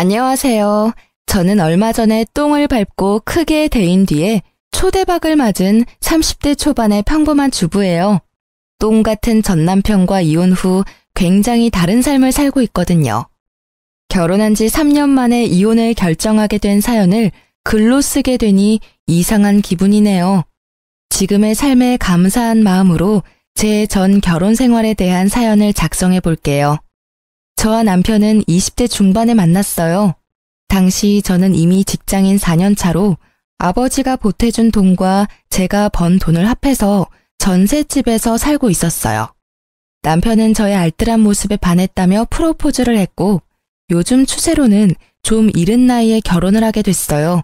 안녕하세요. 저는 얼마 전에 똥을 밟고 크게 데인 뒤에 초대박을 맞은 30대 초반의 평범한 주부예요. 똥 같은 전 남편과 이혼 후 굉장히 다른 삶을 살고 있거든요. 결혼한 지 3년 만에 이혼을 결정하게 된 사연을 글로 쓰게 되니 이상한 기분이네요. 지금의 삶에 감사한 마음으로 제 전 결혼 생활에 대한 사연을 작성해 볼게요. 저와 남편은 20대 중반에 만났어요. 당시 저는 이미 직장인 4년 차로 아버지가 보태준 돈과 제가 번 돈을 합해서 전셋집에서 살고 있었어요. 남편은 저의 알뜰한 모습에 반했다며 프로포즈를 했고 요즘 추세로는 좀 이른 나이에 결혼을 하게 됐어요.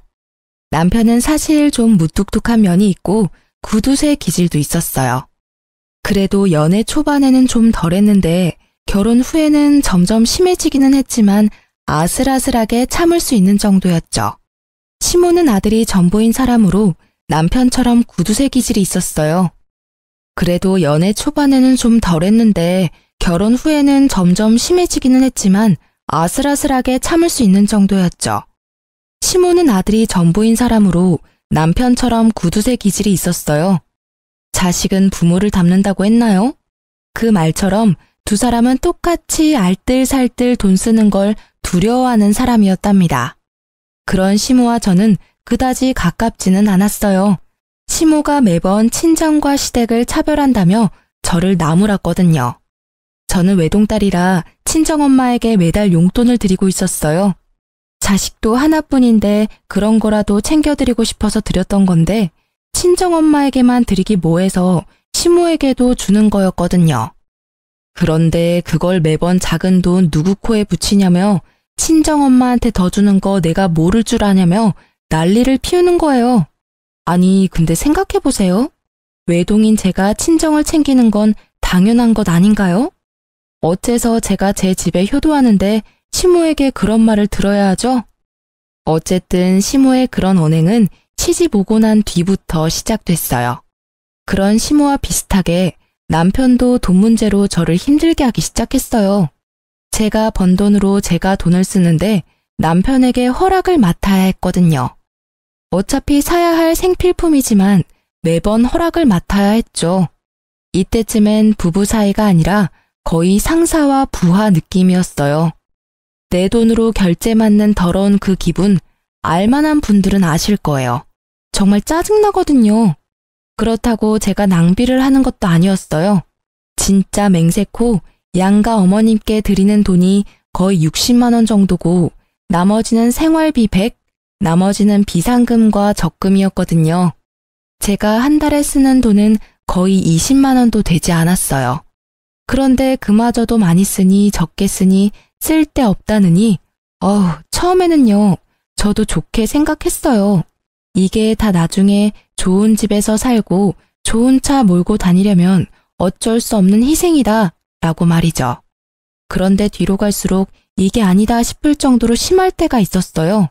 남편은 사실 좀 무뚝뚝한 면이 있고 구두쇠 기질도 있었어요. 그래도 연애 초반에는 좀 덜했는데 결혼 후에는 점점 심해지기는 했지만 아슬아슬하게 참을 수 있는 정도였죠. 시모는 아들이 전부인 사람으로 남편처럼 구두쇠 기질이 있었어요. 그래도 연애 초반에는 좀 덜했는데 결혼 후에는 점점 심해지기는 했지만 아슬아슬하게 참을 수 있는 정도였죠. 시모는 아들이 전부인 사람으로 남편처럼 구두쇠 기질이 있었어요. 자식은 부모를 닮는다고 했나요? 그 말처럼 두 사람은 똑같이 알뜰살뜰 돈 쓰는 걸 두려워하는 사람이었답니다. 그런 시모와 저는 그다지 가깝지는 않았어요. 시모가 매번 친정과 시댁을 차별한다며 저를 나무랐거든요. 저는 외동딸이라 친정엄마에게 매달 용돈을 드리고 있었어요. 자식도 하나뿐인데 그런 거라도 챙겨드리고 싶어서 드렸던 건데 친정엄마에게만 드리기 뭐해서 시모에게도 주는 거였거든요. 그런데 그걸 매번 작은 돈 누구 코에 붙이냐며 친정엄마한테 더 주는 거 내가 모를 줄 아냐며 난리를 피우는 거예요. 아니 근데 생각해보세요. 외동인 제가 친정을 챙기는 건 당연한 것 아닌가요? 어째서 제가 제 집에 효도하는데 시모에게 그런 말을 들어야 하죠? 어쨌든 시모의 그런 언행은 시집 오고 난 뒤부터 시작됐어요. 그런 시모와 비슷하게 남편도 돈 문제로 저를 힘들게 하기 시작했어요. 제가 번 돈으로 제가 돈을 쓰는데 남편에게 허락을 맡아야 했거든요. 어차피 사야 할 생필품이지만 매번 허락을 맡아야 했죠. 이때쯤엔 부부 사이가 아니라 거의 상사와 부하 느낌이었어요. 내 돈으로 결제 맞는 더러운 그 기분 알만한 분들은 아실 거예요. 정말 짜증나거든요. 그렇다고 제가 낭비를 하는 것도 아니었어요. 진짜 맹세코 양가 어머님께 드리는 돈이 거의 60만 원 정도고 나머지는 생활비 100, 나머지는 비상금과 적금이었거든요. 제가 한 달에 쓰는 돈은 거의 20만 원도 되지 않았어요. 그런데 그마저도 많이 쓰니 적게 쓰니 쓸데없다느니 처음에는요. 저도 좋게 생각했어요. 이게 다 나중에 좋은 집에서 살고 좋은 차 몰고 다니려면 어쩔 수 없는 희생이다 라고 말이죠. 그런데 뒤로 갈수록 이게 아니다 싶을 정도로 심할 때가 있었어요.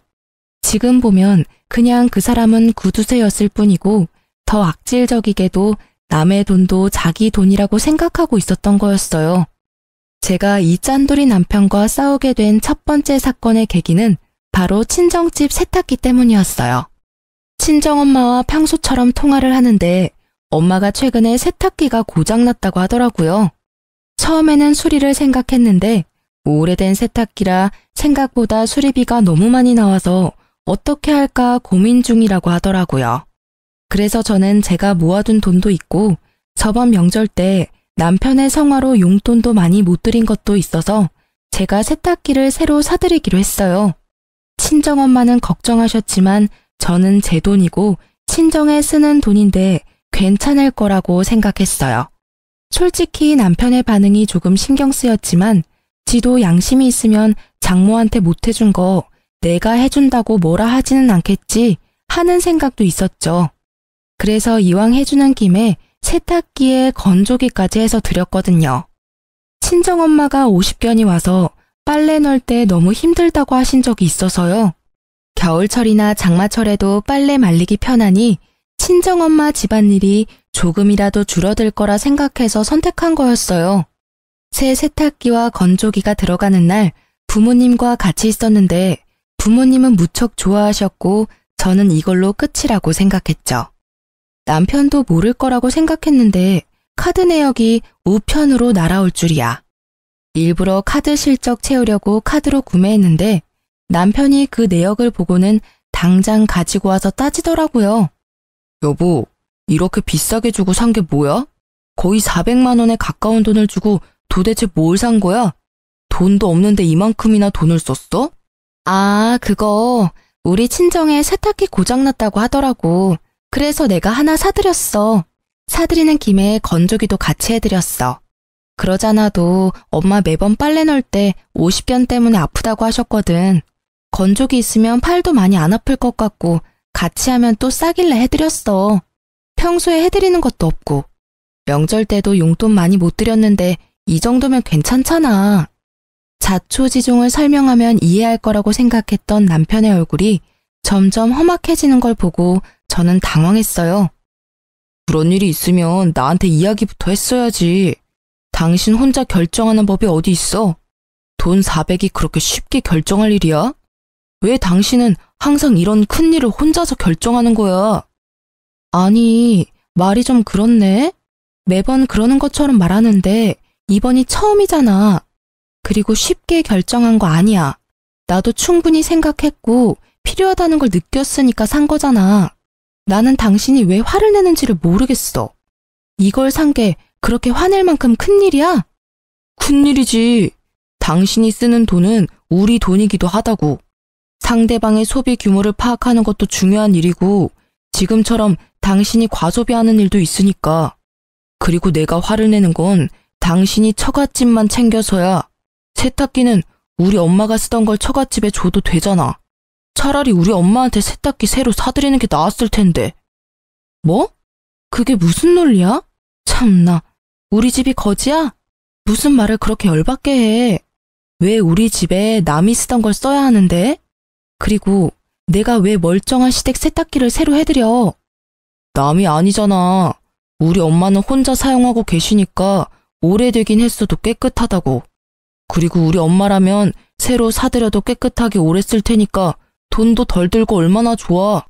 지금 보면 그냥 그 사람은 구두쇠였을 뿐이고 더 악질적이게도 남의 돈도 자기 돈이라고 생각하고 있었던 거였어요. 제가 이 짠돌이 남편과 싸우게 된 첫 번째 사건의 계기는 바로 친정집 세탁기 때문이었어요. 친정엄마와 평소처럼 통화를 하는데 엄마가 최근에 세탁기가 고장났다고 하더라고요. 처음에는 수리를 생각했는데 오래된 세탁기라 생각보다 수리비가 너무 많이 나와서 어떻게 할까 고민 중이라고 하더라고요. 그래서 저는 제가 모아둔 돈도 있고 저번 명절 때 남편의 성화로 용돈도 많이 못 드린 것도 있어서 제가 세탁기를 새로 사드리기로 했어요. 친정엄마는 걱정하셨지만 저는 제 돈이고 친정에 쓰는 돈인데 괜찮을 거라고 생각했어요. 솔직히 남편의 반응이 조금 신경 쓰였지만 지도 양심이 있으면 장모한테 못 해준 거 내가 해준다고 뭐라 하지는 않겠지 하는 생각도 있었죠. 그래서 이왕 해주는 김에 세탁기에 건조기까지 해서 드렸거든요. 친정엄마가 50견이 와서 빨래 넣을 때 너무 힘들다고 하신 적이 있어서요. 겨울철이나 장마철에도 빨래 말리기 편하니 친정엄마 집안일이 조금이라도 줄어들 거라 생각해서 선택한 거였어요. 새 세탁기와 건조기가 들어가는 날 부모님과 같이 있었는데 부모님은 무척 좋아하셨고 저는 이걸로 끝이라고 생각했죠. 남편도 모를 거라고 생각했는데 카드 내역이 우편으로 날아올 줄이야. 일부러 카드 실적 채우려고 카드로 구매했는데 남편이 그 내역을 보고는 당장 가지고 와서 따지더라고요. 여보, 이렇게 비싸게 주고 산 게 뭐야? 거의 400만 원에 가까운 돈을 주고 도대체 뭘 산 거야? 돈도 없는데 이만큼이나 돈을 썼어? 아, 그거 우리 친정에 세탁기 고장났다고 하더라고. 그래서 내가 하나 사드렸어. 사드리는 김에 건조기도 같이 해드렸어. 그러잖아도 엄마 매번 빨래 넣을 때 오십견 때문에 아프다고 하셨거든. 건조기 있으면 팔도 많이 안 아플 것 같고 같이 하면 또 싸길래 해드렸어. 평소에 해드리는 것도 없고. 명절 때도 용돈 많이 못 드렸는데 이 정도면 괜찮잖아. 자초지종을 설명하면 이해할 거라고 생각했던 남편의 얼굴이 점점 험악해지는 걸 보고 저는 당황했어요. 그런 일이 있으면 나한테 이야기부터 했어야지. 당신 혼자 결정하는 법이 어디 있어? 돈 400이 그렇게 쉽게 결정할 일이야? 왜 당신은 항상 이런 큰일을 혼자서 결정하는 거야? 아니, 말이 좀 그렇네? 매번 그러는 것처럼 말하는데 이번이 처음이잖아. 그리고 쉽게 결정한 거 아니야. 나도 충분히 생각했고 필요하다는 걸 느꼈으니까 산 거잖아. 나는 당신이 왜 화를 내는지를 모르겠어. 이걸 산 게 그렇게 화낼 만큼 큰일이야? 큰일이지. 당신이 쓰는 돈은 우리 돈이기도 하다고. 상대방의 소비 규모를 파악하는 것도 중요한 일이고 지금처럼 당신이 과소비하는 일도 있으니까. 그리고 내가 화를 내는 건 당신이 처갓집만 챙겨서야. 세탁기는 우리 엄마가 쓰던 걸 처갓집에 줘도 되잖아. 차라리 우리 엄마한테 세탁기 새로 사드리는 게 나았을 텐데. 뭐? 그게 무슨 논리야? 참나, 우리 집이 거지야? 무슨 말을 그렇게 열받게 해. 왜 우리 집에 남이 쓰던 걸 써야 하는데? 그리고 내가 왜 멀쩡한 시댁 세탁기를 새로 해드려? 남이 아니잖아. 우리 엄마는 혼자 사용하고 계시니까 오래되긴 했어도 깨끗하다고. 그리고 우리 엄마라면 새로 사드려도 깨끗하게 오래 쓸 테니까 돈도 덜 들고 얼마나 좋아.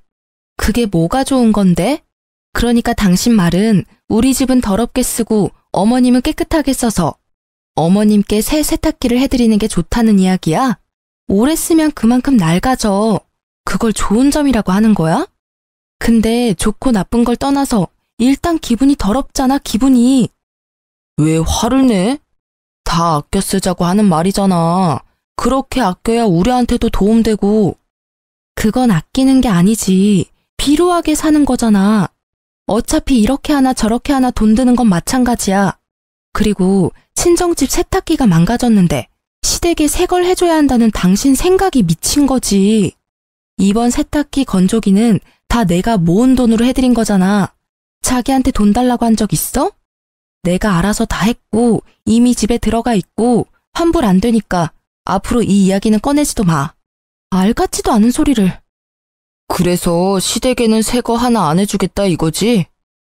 그게 뭐가 좋은 건데? 그러니까 당신 말은 우리 집은 더럽게 쓰고 어머님은 깨끗하게 써서 어머님께 새 세탁기를 해드리는 게 좋다는 이야기야? 오래 쓰면 그만큼 낡아져. 그걸 좋은 점이라고 하는 거야? 근데 좋고 나쁜 걸 떠나서 일단 기분이 더럽잖아, 기분이. 왜 화를 내? 다 아껴 쓰자고 하는 말이잖아. 그렇게 아껴야 우리한테도 도움되고. 그건 아끼는 게 아니지. 비루하게 사는 거잖아. 어차피 이렇게 하나 저렇게 하나 돈 드는 건 마찬가지야. 그리고 친정집 세탁기가 망가졌는데 시댁에 새 걸 해줘야 한다는 당신 생각이 미친 거지. 이번 세탁기 건조기는 다 내가 모은 돈으로 해드린 거잖아. 자기한테 돈 달라고 한 적 있어? 내가 알아서 다 했고 이미 집에 들어가 있고 환불 안 되니까 앞으로 이 이야기는 꺼내지도 마. 알 같지도 않은 소리를. 그래서 시댁에는 새 거 하나 안 해주겠다 이거지?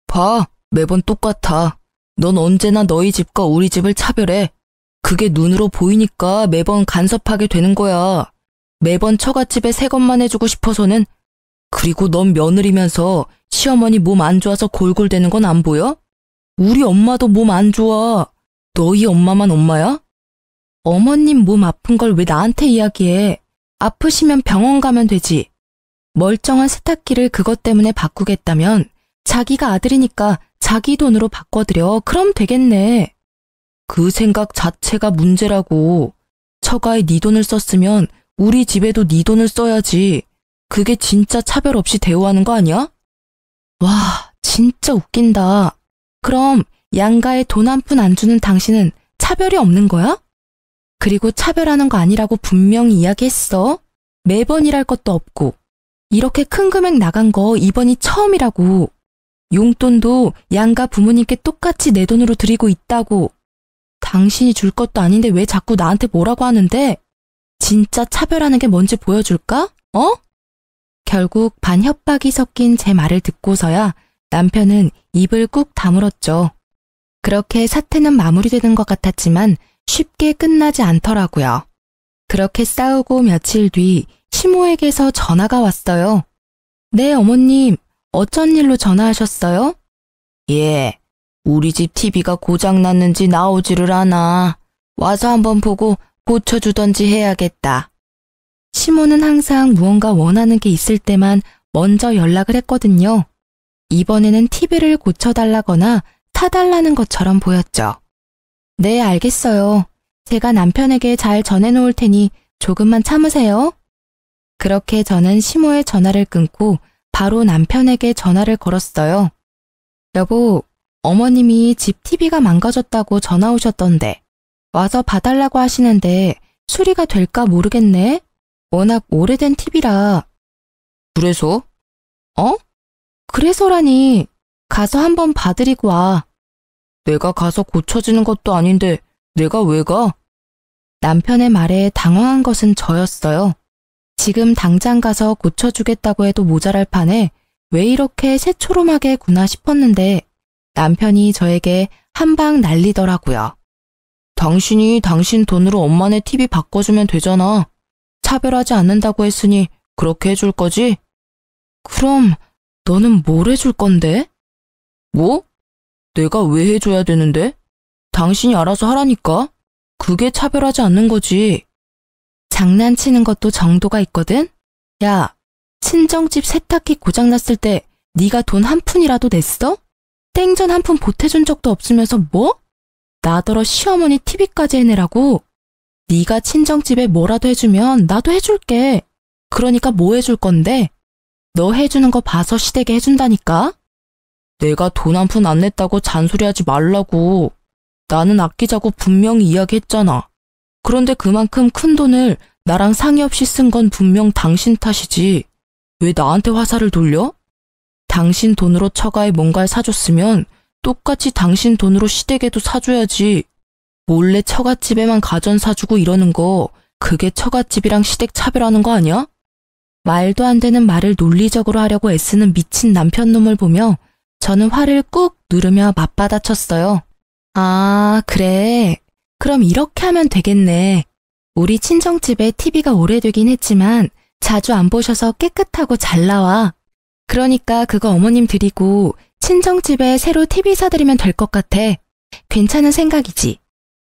봐, 매번 똑같아. 넌 언제나 너희 집과 우리 집을 차별해. 그게 눈으로 보이니까 매번 간섭하게 되는 거야. 매번 처갓집에 새 것만 해주고 싶어서는. 그리고 넌 며느리면서 시어머니 몸 안 좋아서 골골대는 건 안 보여? 우리 엄마도 몸 안 좋아. 너희 엄마만 엄마야? 어머님 몸 아픈 걸 왜 나한테 이야기해? 아프시면 병원 가면 되지. 멀쩡한 세탁기를 그것 때문에 바꾸겠다면 자기가 아들이니까 자기 돈으로 바꿔드려. 그럼 되겠네. 그 생각 자체가 문제라고. 처가에 네 돈을 썼으면 우리 집에도 네 돈을 써야지. 그게 진짜 차별 없이 대우하는 거 아니야? 와, 진짜 웃긴다. 그럼 양가에 돈 한 푼 안 주는 당신은 차별이 없는 거야? 그리고 차별하는 거 아니라고 분명히 이야기했어. 매번 일할 것도 없고. 이렇게 큰 금액 나간 거 이번이 처음이라고. 용돈도 양가 부모님께 똑같이 내 돈으로 드리고 있다고. 당신이 줄 것도 아닌데 왜 자꾸 나한테 뭐라고 하는데? 진짜 차별하는 게 뭔지 보여줄까? 어? 결국 반 협박이 섞인 제 말을 듣고서야 남편은 입을 꾹 다물었죠. 그렇게 사태는 마무리되는 것 같았지만 쉽게 끝나지 않더라고요. 그렇게 싸우고 며칠 뒤 시모에게서 전화가 왔어요. 네, 어머님. 어쩐 일로 전화하셨어요? 예, 우리 집 TV가 고장났는지 나오지를 않아. 와서 한번 보고 고쳐주던지 해야겠다. 시모는 항상 무언가 원하는 게 있을 때만 먼저 연락을 했거든요. 이번에는 TV를 고쳐달라거나 사달라는 것처럼 보였죠. 네, 알겠어요. 제가 남편에게 잘 전해놓을 테니 조금만 참으세요. 그렇게 저는 시모의 전화를 끊고 바로 남편에게 전화를 걸었어요. 여보, 어머님이 집 TV가 망가졌다고 전화 오셨던데 와서 봐달라고 하시는데 수리가 될까 모르겠네. 워낙 오래된 TV라. 그래서? 그래서라니. 가서 한번 봐드리고 와. 내가 가서 고쳐지는 것도 아닌데 내가 왜 가? 남편의 말에 당황한 것은 저였어요. 지금 당장 가서 고쳐주겠다고 해도 모자랄 판에 왜 이렇게 새초롬하게 구나 싶었는데 남편이 저에게 한방 날리더라고요. 당신이 당신 돈으로 엄마네 TV 바꿔주면 되잖아. 차별하지 않는다고 했으니 그렇게 해줄 거지? 그럼 너는 뭘 해줄 건데? 뭐? 내가 왜 해줘야 되는데? 당신이 알아서 하라니까. 그게 차별하지 않는 거지. 장난치는 것도 정도가 있거든? 야, 친정집 세탁기 고장났을 때 네가 돈 한 푼이라도 냈어? 땡전 한 푼 보태준 적도 없으면서 뭐? 나더러 시어머니 TV까지 해내라고? 네가 친정집에 뭐라도 해주면 나도 해줄게. 그러니까 뭐 해줄 건데? 너 해주는 거 봐서 시댁에 해준다니까? 내가 돈 한 푼 안 냈다고 잔소리하지 말라고. 나는 아끼자고 분명히 이야기했잖아. 그런데 그만큼 큰 돈을 나랑 상의 없이 쓴 건 분명 당신 탓이지. 왜 나한테 화살을 돌려? 당신 돈으로 처가에 뭔가를 사줬으면 똑같이 당신 돈으로 시댁에도 사줘야지. 몰래 처갓집에만 가전 사주고 이러는 거 그게 처갓집이랑 시댁 차별하는 거 아니야? 말도 안 되는 말을 논리적으로 하려고 애쓰는 미친 남편 놈을 보며 저는 화를 꾹 누르며 맞받아쳤어요. 아, 그래. 그럼 이렇게 하면 되겠네. 우리 친정집에 TV가 오래되긴 했지만 자주 안 보셔서 깨끗하고 잘 나와. 그러니까 그거 어머님 드리고 친정집에 새로 TV 사드리면 될 것 같아. 괜찮은 생각이지.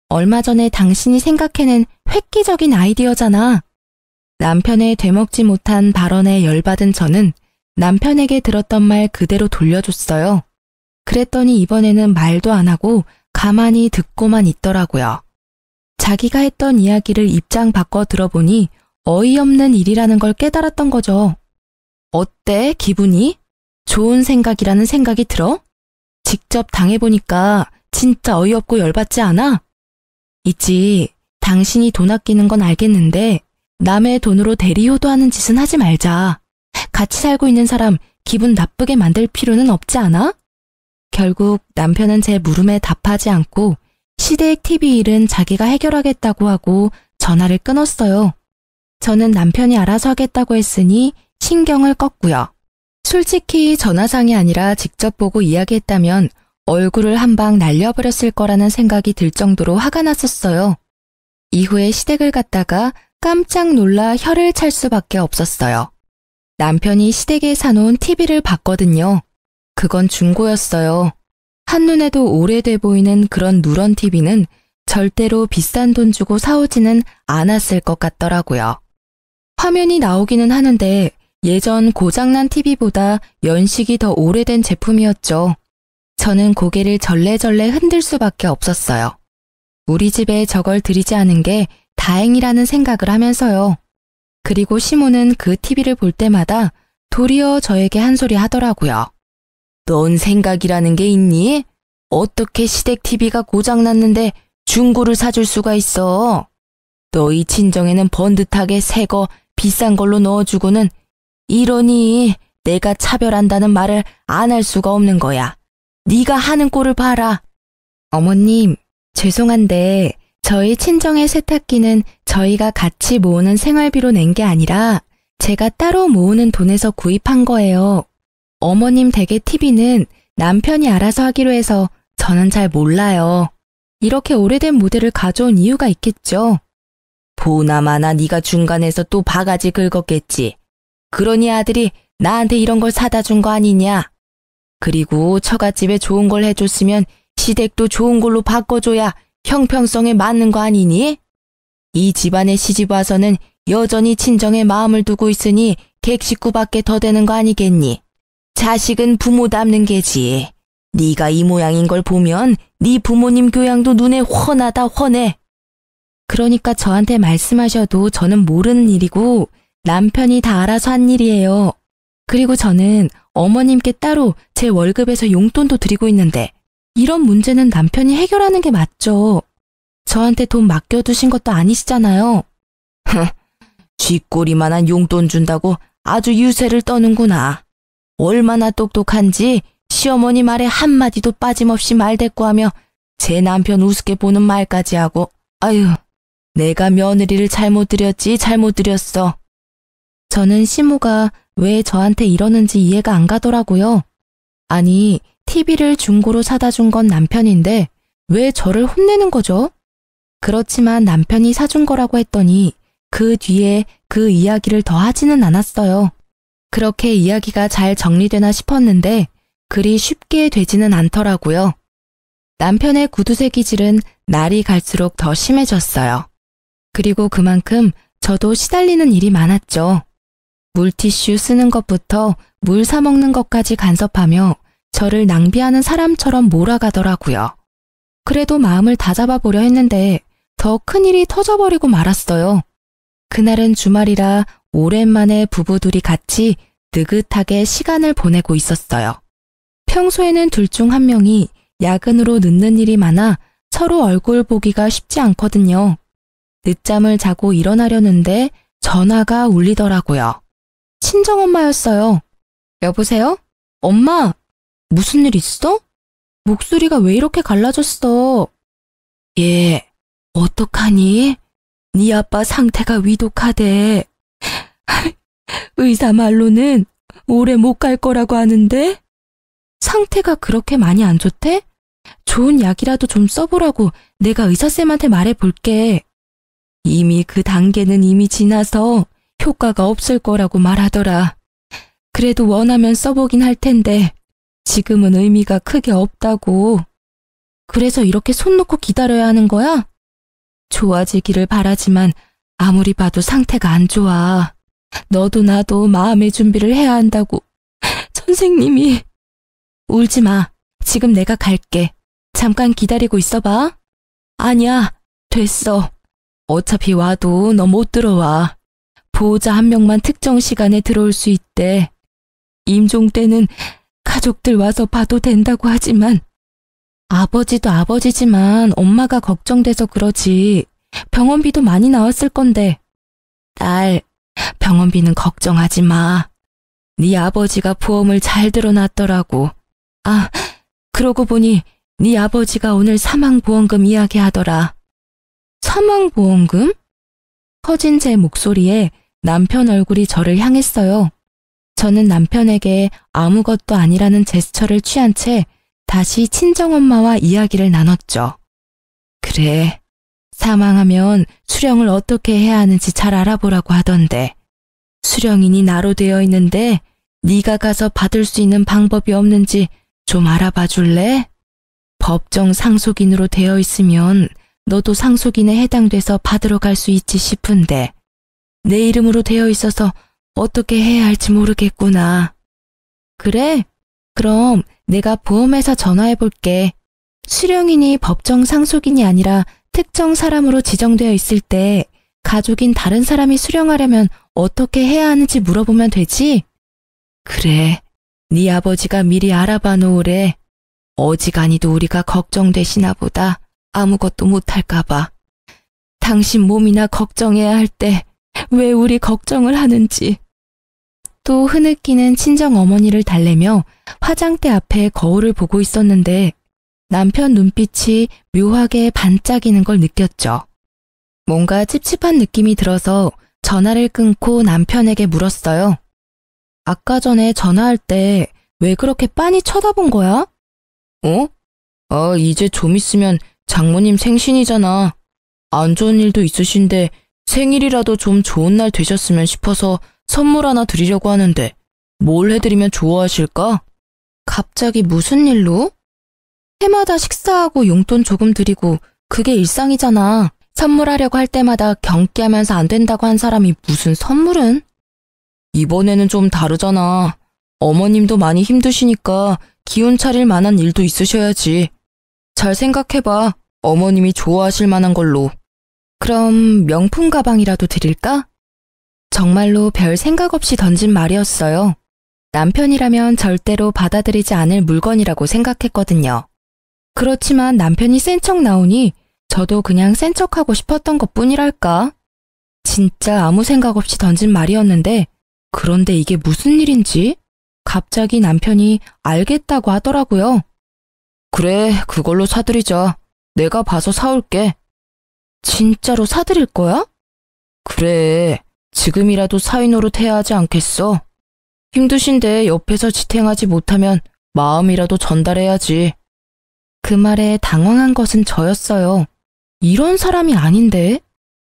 얼마 전에 당신이 생각해낸 획기적인 아이디어잖아. 남편의 되먹지 못한 발언에 열받은 저는 남편에게 들었던 말 그대로 돌려줬어요. 그랬더니 이번에는 말도 안 하고 가만히 듣고만 있더라고요. 자기가 했던 이야기를 입장 바꿔 들어보니 어이없는 일이라는 걸 깨달았던 거죠. 어때, 기분이? 좋은 생각이라는 생각이 들어? 직접 당해보니까 진짜 어이없고 열받지 않아? 있지, 당신이 돈 아끼는 건 알겠는데 남의 돈으로 대리효도하는 짓은 하지 말자. 같이 살고 있는 사람 기분 나쁘게 만들 필요는 없지 않아? 결국 남편은 제 물음에 답하지 않고 시댁 TV 일은 자기가 해결하겠다고 하고 전화를 끊었어요. 저는 남편이 알아서 하겠다고 했으니 신경을 껐고요. 솔직히 전화상이 아니라 직접 보고 이야기했다면 얼굴을 한 방 날려버렸을 거라는 생각이 들 정도로 화가 났었어요. 이후에 시댁을 갔다가 깜짝 놀라 혀를 찰 수밖에 없었어요. 남편이 시댁에 사놓은 TV를 봤거든요. 그건 중고였어요. 한눈에도 오래돼 보이는 그런 누런 TV는 절대로 비싼 돈 주고 사오지는 않았을 것 같더라고요. 화면이 나오기는 하는데 예전 고장난 TV보다 연식이 더 오래된 제품이었죠. 저는 고개를 절레절레 흔들 수밖에 없었어요. 우리 집에 저걸 들이지 않은 게 다행이라는 생각을 하면서요. 그리고 시모는 그 TV를 볼 때마다 도리어 저에게 한 소리 하더라고요. 넌 생각이라는 게 있니? 어떻게 시댁 TV가 고장났는데 중고를 사줄 수가 있어? 너희 친정에는 번듯하게 새 거 비싼 걸로 넣어주고는 이러니 내가 차별한다는 말을 안 할 수가 없는 거야. 네가 하는 꼴을 봐라. 어머님, 죄송한데 저희 친정의 세탁기는 저희가 같이 모으는 생활비로 낸 게 아니라 제가 따로 모으는 돈에서 구입한 거예요. 어머님 댁의 TV는 남편이 알아서 하기로 해서 저는 잘 몰라요. 이렇게 오래된 모델을 가져온 이유가 있겠죠. 보나마나 네가 중간에서 또 바가지 긁었겠지. 그러니 아들이 나한테 이런 걸 사다 준 거 아니냐. 그리고 처갓집에 좋은 걸 해줬으면 시댁도 좋은 걸로 바꿔줘야 형평성에 맞는 거 아니니? 이 집안에 시집 와서는 여전히 친정에 마음을 두고 있으니 객식구밖에 더 되는 거 아니겠니? 자식은 부모 닮는 게지. 네가 이 모양인 걸 보면 네 부모님 교양도 눈에 훤하다 훤해. 그러니까 저한테 말씀하셔도 저는 모르는 일이고 남편이 다 알아서 한 일이에요. 그리고 저는 어머님께 따로 제 월급에서 용돈도 드리고 있는데 이런 문제는 남편이 해결하는 게 맞죠. 저한테 돈 맡겨두신 것도 아니시잖아요. 쥐꼬리만한 용돈 준다고 아주 유세를 떠는구나. 얼마나 똑똑한지 시어머니 말에 한마디도 빠짐없이 말대꾸하며 제 남편 우습게 보는 말까지 하고. 아유, 내가 며느리를 잘못 들였지 잘못 들였어. 저는 시모가 왜 저한테 이러는지 이해가 안 가더라고요. 아니, TV를 중고로 사다 준 건 남편인데 왜 저를 혼내는 거죠? 그렇지만 남편이 사준 거라고 했더니 그 뒤에 그 이야기를 더 하지는 않았어요. 그렇게 이야기가 잘 정리되나 싶었는데 그리 쉽게 되지는 않더라고요. 남편의 구두쇠 기질은 날이 갈수록 더 심해졌어요. 그리고 그만큼 저도 시달리는 일이 많았죠. 물티슈 쓰는 것부터 물 사 먹는 것까지 간섭하며 저를 낭비하는 사람처럼 몰아가더라고요. 그래도 마음을 다잡아보려 했는데 더 큰일이 터져버리고 말았어요. 그날은 주말이라 오랜만에 부부둘이 같이 느긋하게 시간을 보내고 있었어요. 평소에는 둘 중 한 명이 야근으로 늦는 일이 많아 서로 얼굴 보기가 쉽지 않거든요. 늦잠을 자고 일어나려는데 전화가 울리더라고요. 친정엄마였어요. 여보세요? 엄마, 무슨 일 있어? 목소리가 왜 이렇게 갈라졌어? 예, 어떡하니? 네 아빠 상태가 위독하대. 의사 말로는 오래 못 갈 거라고 하는데? 상태가 그렇게 많이 안 좋대? 좋은 약이라도 좀 써보라고 내가 의사쌤한테 말해볼게. 이미 그 단계는 이미 지나서 효과가 없을 거라고 말하더라. 그래도 원하면 써보긴 할 텐데 지금은 의미가 크게 없다고. 그래서 이렇게 손 놓고 기다려야 하는 거야? 좋아지기를 바라지만 아무리 봐도 상태가 안 좋아. 너도 나도 마음의 준비를 해야 한다고 선생님이. 울지 마. 지금 내가 갈게. 잠깐 기다리고 있어봐. 아니야, 됐어. 어차피 와도 너 못 들어와. 보호자 한 명만 특정 시간에 들어올 수 있대. 임종 때는 가족들 와서 봐도 된다고 하지만. 아버지도 아버지지만 엄마가 걱정돼서 그러지. 병원비도 많이 나왔을 건데. 딸, 병원비는 걱정하지 마. 네 아버지가 보험을 잘 들어놨더라고. 아, 그러고 보니 네 아버지가 오늘 사망보험금 이야기하더라. 사망보험금? 커진 제 목소리에 남편 얼굴이 저를 향했어요. 저는 남편에게 아무것도 아니라는 제스처를 취한 채 다시 친정엄마와 이야기를 나눴죠. 그래, 사망하면 수령을 어떻게 해야 하는지 잘 알아보라고 하던데. 수령인이 나로 되어 있는데 네가 가서 받을 수 있는 방법이 없는지 좀 알아봐 줄래? 법정 상속인으로 되어 있으면 너도 상속인에 해당돼서 받으러 갈 수 있지 싶은데 내 이름으로 되어 있어서 어떻게 해야 할지 모르겠구나. 그래? 그럼 내가 보험회사 전화해 볼게. 수령인이 법정 상속인이 아니라 특정 사람으로 지정되어 있을 때 가족인 다른 사람이 수령하려면 어떻게 해야 하는지 물어보면 되지? 그래, 네 아버지가 미리 알아봐 놓으래. 어지간히도 우리가 걱정되시나 보다. 아무것도 못할까 봐. 당신 몸이나 걱정해야 할 때 왜 우리 걱정을 하는지. 또 흐느끼는 친정어머니를 달래며 화장대 앞에 거울을 보고 있었는데 남편 눈빛이 묘하게 반짝이는 걸 느꼈죠. 뭔가 찝찝한 느낌이 들어서 전화를 끊고 남편에게 물었어요. 아까 전에 전화할 때 왜 그렇게 빤히 쳐다본 거야? 어? 이제 좀 있으면 장모님 생신이잖아. 안 좋은 일도 있으신데 생일이라도 좀 좋은 날 되셨으면 싶어서 선물 하나 드리려고 하는데 뭘 해드리면 좋아하실까? 갑자기 무슨 일로? 해마다 식사하고 용돈 조금 드리고 그게 일상이잖아. 선물하려고 할 때마다 경기하면서 안 된다고 한 사람이 무슨 선물은? 이번에는 좀 다르잖아. 어머님도 많이 힘드시니까 기운 차릴 만한 일도 있으셔야지. 잘 생각해봐. 어머님이 좋아하실 만한 걸로. 그럼 명품 가방이라도 드릴까? 정말로 별 생각 없이 던진 말이었어요. 남편이라면 절대로 받아들이지 않을 물건이라고 생각했거든요. 그렇지만 남편이 센 척 나오니 저도 그냥 센 척하고 싶었던 것뿐이랄까? 진짜 아무 생각 없이 던진 말이었는데 그런데 이게 무슨 일인지 갑자기 남편이 알겠다고 하더라고요. 그래, 그걸로 사드리자. 내가 봐서 사올게. 진짜로 사드릴 거야? 그래, 지금이라도 사위 노릇 해야 하지 않겠어? 힘드신데 옆에서 지탱하지 못하면 마음이라도 전달해야지. 그 말에 당황한 것은 저였어요. 이런 사람이 아닌데?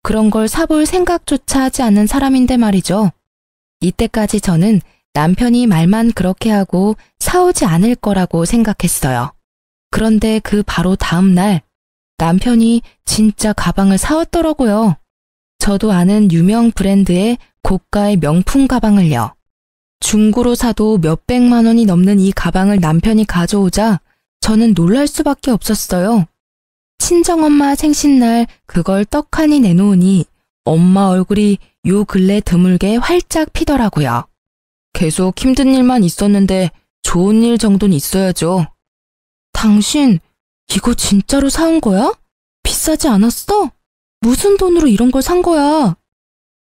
그런 걸 사볼 생각조차 하지 않는 사람인데 말이죠. 이때까지 저는 남편이 말만 그렇게 하고 사오지 않을 거라고 생각했어요. 그런데 그 바로 다음 날 남편이 진짜 가방을 사왔더라고요. 저도 아는 유명 브랜드의 고가의 명품 가방을요. 중고로 사도 몇백만 원이 넘는 이 가방을 남편이 가져오자 저는 놀랄 수밖에 없었어요. 친정엄마 생신날 그걸 떡하니 내놓으니 엄마 얼굴이 요 근래 드물게 활짝 피더라고요. 계속 힘든 일만 있었는데 좋은 일 정도는 있어야죠. 당신 이거 진짜로 사온 거야? 비싸지 않았어? 무슨 돈으로 이런 걸 산 거야?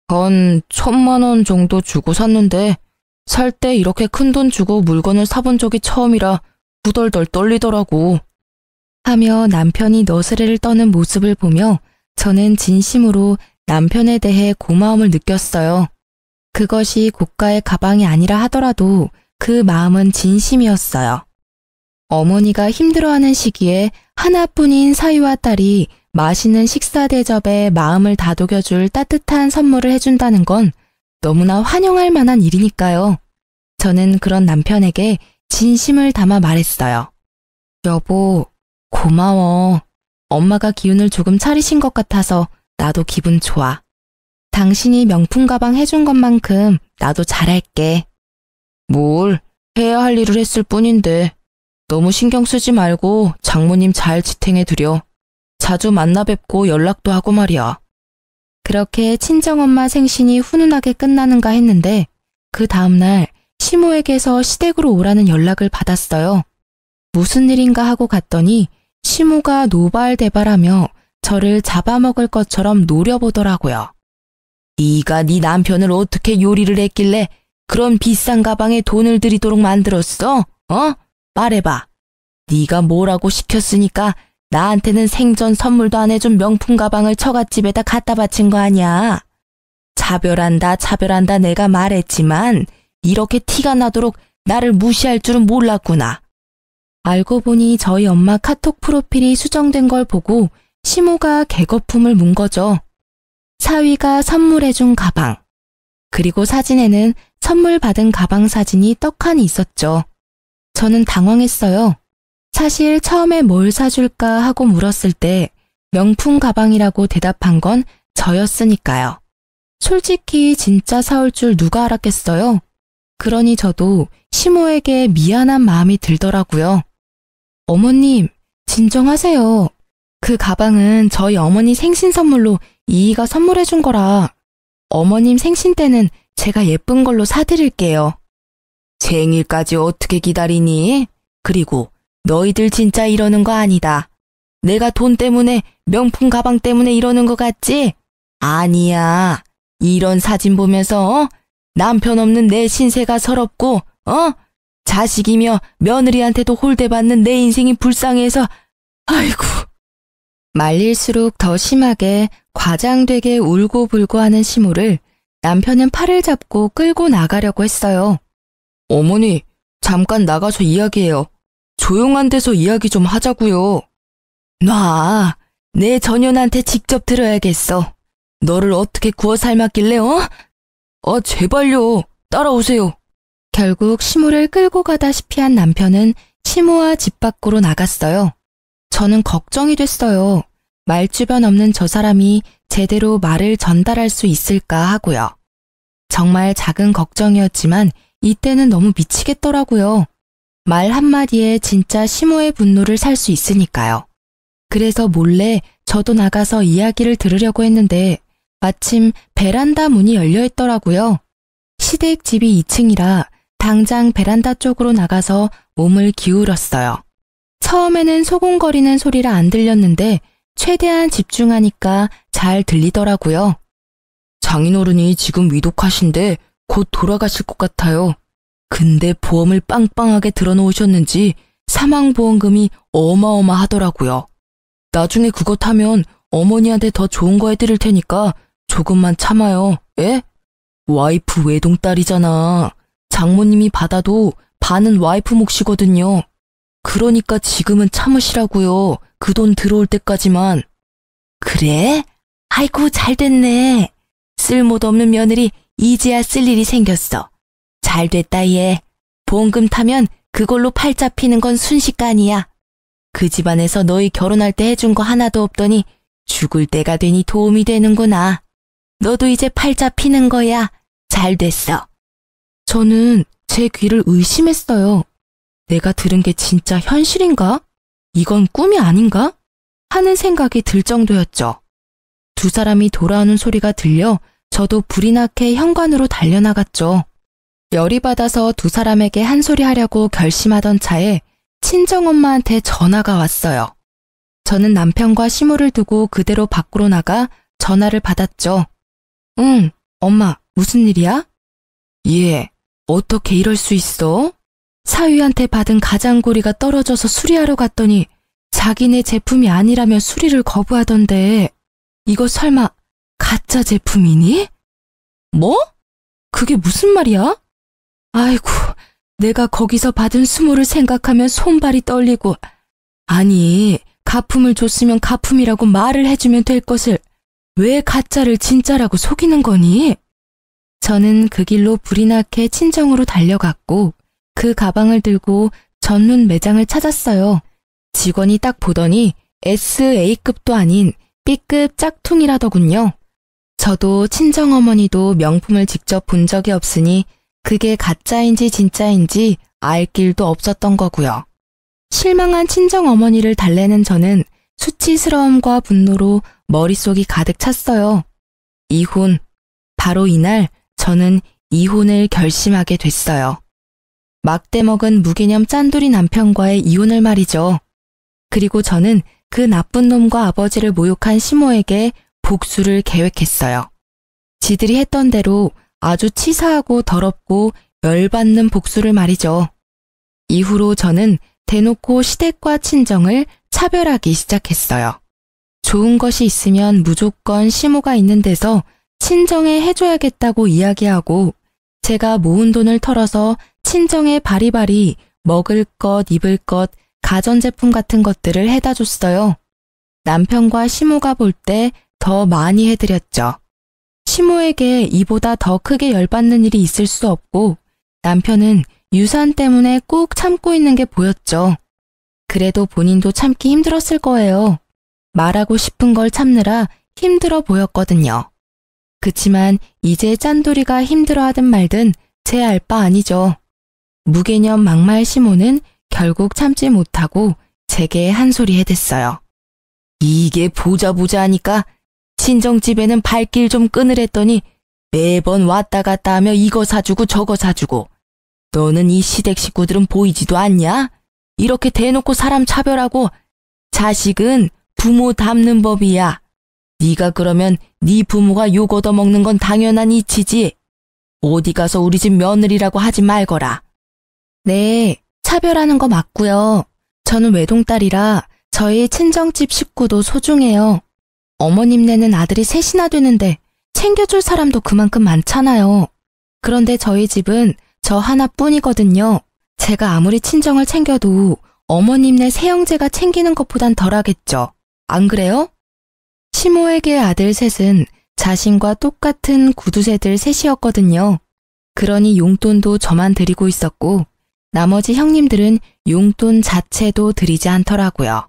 한 1,000만 원 정도 주고 샀는데 살 때 이렇게 큰 돈 주고 물건을 사본 적이 처음이라 후덜덜 떨리더라고. 하며 남편이 너스레를 떠는 모습을 보며 저는 진심으로 남편에 대해 고마움을 느꼈어요. 그것이 고가의 가방이 아니라 하더라도 그 마음은 진심이었어요. 어머니가 힘들어하는 시기에 하나뿐인 사위와 딸이 맛있는 식사 대접에 마음을 다독여줄 따뜻한 선물을 해준다는 건 너무나 환영할 만한 일이니까요. 저는 그런 남편에게 진심을 담아 말했어요. 여보, 고마워. 엄마가 기운을 조금 차리신 것 같아서 나도 기분 좋아. 당신이 명품 가방 해준 것만큼 나도 잘할게. 뭘, 해야 할 일을 했을 뿐인데 너무 신경 쓰지 말고 장모님 잘 지탱해드려. 자주 만나 뵙고 연락도 하고 말이야. 그렇게 친정엄마 생신이 훈훈하게 끝나는가 했는데 그 다음날 시모에게서 시댁으로 오라는 연락을 받았어요. 무슨 일인가 하고 갔더니 시모가 노발대발하며 저를 잡아먹을 것처럼 노려보더라고요. 네가 네 남편을 어떻게 요리를 했길래 그런 비싼 가방에 돈을 들이도록 만들었어? 말해봐. 네가 뭐라고 시켰으니까 나한테는 생전 선물도 안 해준 명품 가방을 처갓집에다 갖다 바친 거 아니야. 차별한다 내가 말했지만 이렇게 티가 나도록 나를 무시할 줄은 몰랐구나. 알고 보니 저희 엄마 카톡 프로필이 수정된 걸 보고 시모가 개거품을 문 거죠. 사위가 선물해준 가방. 그리고 사진에는 선물 받은 가방 사진이 떡하니 있었죠. 저는 당황했어요. 사실 처음에 뭘 사줄까 하고 물었을 때 명품 가방이라고 대답한 건 저였으니까요. 솔직히 진짜 사올 줄 누가 알았겠어요. 그러니 저도 시모에게 미안한 마음이 들더라고요. 어머님, 진정하세요. 그 가방은 저희 어머니 생신 선물로 이이가 선물해준 거라. 어머님 생신 때는 제가 예쁜 걸로 사드릴게요. 생일까지 어떻게 기다리니? 그리고 너희들 진짜 이러는 거 아니다. 내가 돈 때문에 명품 가방 때문에 이러는 거 같지? 아니야. 이런 사진 보면서 남편 없는 내 신세가 서럽고 자식이며 며느리한테도 홀대받는 내 인생이 불쌍해서 아이고. 말릴수록 더 심하게 과장되게 울고불고 하는 시모를 남편은 팔을 잡고 끌고 나가려고 했어요. 어머니, 잠깐 나가서 이야기해요. 조용한 데서 이야기 좀 하자고요. 놔, 내 전연한테 직접 들어야겠어. 너를 어떻게 구워 삶았길래 제발요. 따라오세요. 결국 시모를 끌고 가다시피 한 남편은 시모와 집 밖으로 나갔어요. 저는 걱정이 됐어요. 말주변 없는 저 사람이 제대로 말을 전달할 수 있을까 하고요. 정말 작은 걱정이었지만 이때는 너무 미치겠더라고요. 말 한마디에 진짜 시모의 분노를 살 수 있으니까요. 그래서 몰래 저도 나가서 이야기를 들으려고 했는데 마침 베란다 문이 열려 있더라고요. 시댁 집이 2층이라 당장 베란다 쪽으로 나가서 몸을 기울였어요. 처음에는 소곤거리는 소리라 안 들렸는데 최대한 집중하니까 잘 들리더라고요. 장인어른이 지금 위독하신데 곧 돌아가실 것 같아요. 근데 보험을 빵빵하게 들어놓으셨는지 사망보험금이 어마어마하더라고요. 나중에 그거 타면 어머니한테 더 좋은 거 해드릴 테니까 조금만 참아요. 예? 와이프 외동딸이잖아. 장모님이 받아도 반은 와이프 몫이거든요. 그러니까 지금은 참으시라고요. 그 돈 들어올 때까지만. 그래? 아이고 잘됐네. 쓸모도 없는 며느리 이제야 쓸 일이 생겼어. 잘됐다 얘. 보험금 타면 그걸로 팔자 피는 건 순식간이야. 그 집안에서 너희 결혼할 때 해준 거 하나도 없더니 죽을 때가 되니 도움이 되는구나. 너도 이제 팔자 피는 거야. 잘됐어. 저는 제 귀를 의심했어요. 내가 들은 게 진짜 현실인가? 이건 꿈이 아닌가? 하는 생각이 들 정도였죠. 두 사람이 돌아오는 소리가 들려 저도 불이 나게 현관으로 달려나갔죠. 열이 받아서 두 사람에게 한 소리 하려고 결심하던 차에 친정엄마한테 전화가 왔어요. 저는 남편과 시모를 두고 그대로 밖으로 나가 전화를 받았죠. 응, 엄마, 무슨 일이야? 예, 어떻게 이럴 수 있어? 사위한테 받은 가장고리가 떨어져서 수리하러 갔더니 자기네 제품이 아니라며 수리를 거부하던데 이거 설마 가짜 제품이니? 뭐? 그게 무슨 말이야? 아이고, 내가 거기서 받은 수모를 생각하면 손발이 떨리고 아니, 가품을 줬으면 가품이라고 말을 해주면 될 것을 왜 가짜를 진짜라고 속이는 거니? 저는 그 길로 불이 나게 친정으로 달려갔고 그 가방을 들고 전문 매장을 찾았어요. 직원이 딱 보더니 SA급도 아닌 B급 짝퉁이라더군요. 저도 친정어머니도 명품을 직접 본 적이 없으니 그게 가짜인지 진짜인지 알 길도 없었던 거고요. 실망한 친정어머니를 달래는 저는 수치스러움과 분노로 머릿속이 가득 찼어요. 이혼. 바로 이날 저는 이혼을 결심하게 됐어요. 막대 먹은 무개념 짠돌이 남편과의 이혼을 말이죠. 그리고 저는 그 나쁜 놈과 아버지를 모욕한 시모에게 복수를 계획했어요. 지들이 했던 대로 아주 치사하고 더럽고 열받는 복수를 말이죠. 이후로 저는 대놓고 시댁과 친정을 차별하기 시작했어요. 좋은 것이 있으면 무조건 시모가 있는 데서 친정에 해줘야겠다고 이야기하고 제가 모은 돈을 털어서 친정에 바리바리 먹을 것, 입을 것, 가전제품 같은 것들을 해다 줬어요. 남편과 시모가 볼 때 더 많이 해드렸죠. 시모에게 이보다 더 크게 열받는 일이 있을 수 없고 남편은 유산 때문에 꾹 참고 있는 게 보였죠. 그래도 본인도 참기 힘들었을 거예요. 말하고 싶은 걸 참느라 힘들어 보였거든요. 그치만 이제 짠돌이가 힘들어하든 말든 제 알 바 아니죠. 무개념 막말 시모는 결국 참지 못하고 제게 한 소리 해댔어요. 이게 보자 하니까 친정집에는 발길 좀 끊으랬더니 매번 왔다 갔다 하며 이거 사주고 저거 사주고 너는 이 시댁 식구들은 보이지도 않냐? 이렇게 대놓고 사람 차별하고 자식은 부모 닮는 법이야. 네가 그러면 네 부모가 욕 얻어먹는 건 당연한 이치지. 어디 가서 우리 집 며느리라고 하지 말거라. 네, 차별하는 거 맞고요. 저는 외동딸이라 저희 친정집 식구도 소중해요. 어머님네는 아들이 셋이나 되는데 챙겨줄 사람도 그만큼 많잖아요. 그런데 저희 집은 저 하나뿐이거든요. 제가 아무리 친정을 챙겨도 어머님네 새형제가 챙기는 것보단 덜하겠죠. 안 그래요? 시모에게 아들 셋은 자신과 똑같은 구두쇠들 셋이었거든요. 그러니 용돈도 저만 드리고 있었고 나머지 형님들은 용돈 자체도 드리지 않더라고요.